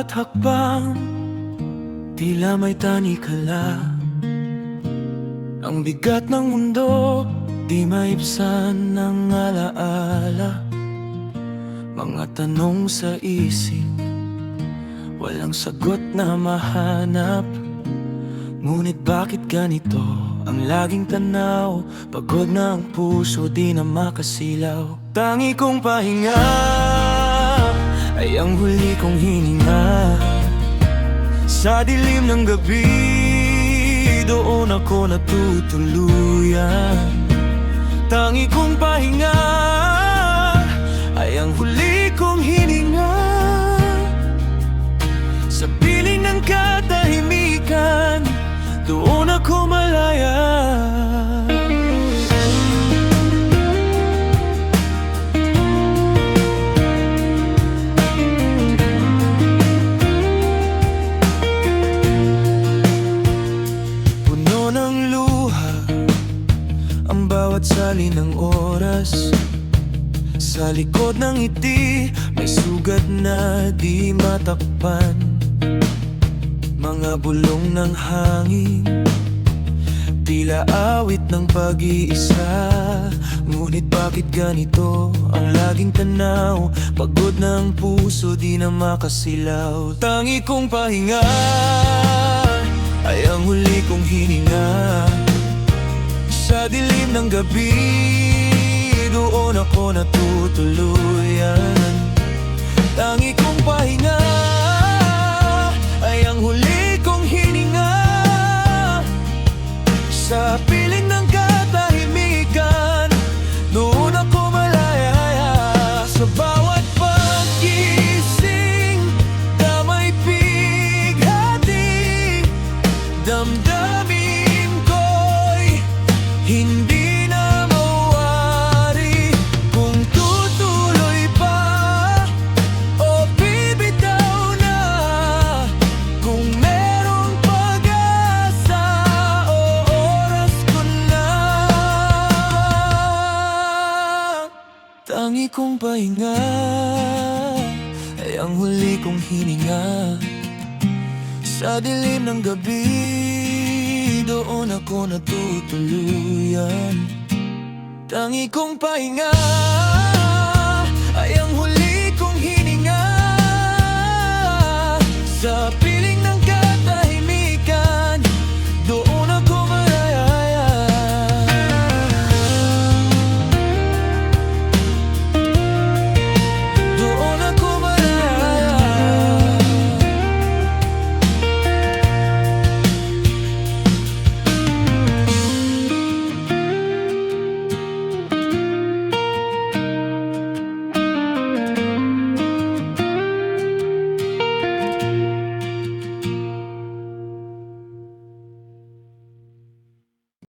bawat hakbang, tila may tanikala. Ang bigat ng mundo, di maibsan ng alaala. Mga tanong sa isip, walang sagot na mahanap. Ngunit bakit ganito ang laging tanaw? Pagod na ang puso, di na makasilaw. Tangi kong pahinga ay ang huli kong hininga. Sa dilim ng gabi, doon ako natutuluyan. Tangi kong pahinga ay ang huli kong hininga. Sa piling ng katahimikan, doon ako malaya. Puno ng luha ang bawat sali ng oras. Sa likod ng ngiti, may sugat na di matakpan. Mga bulong ng hangin, tila awit ng pag-iisa. Ngunit bakit ganito ang laging tanaw? Pagod ng puso, di na makasilaw. Tangi kong pahinga ay ang huli kong hininga. Sa dilim ng gabi, doon ako natutuluyan. Tangi kong pahinga ay ang huli kong hininga. Sa piling ng katahimikan, doon ako malaya. Sa bawat paggising, damay pighati. Damdamin ko'y hindi na mawari. Kung tutuloy pa o bibitaw na, kung merong pag-asa o oras ko na. Tangi kong pahinga ay ang huli kong hininga. Sa dilim ng gabi, doon ako natutuluyan. Tangi kong pahinga ay ang huli kong hininga. Sa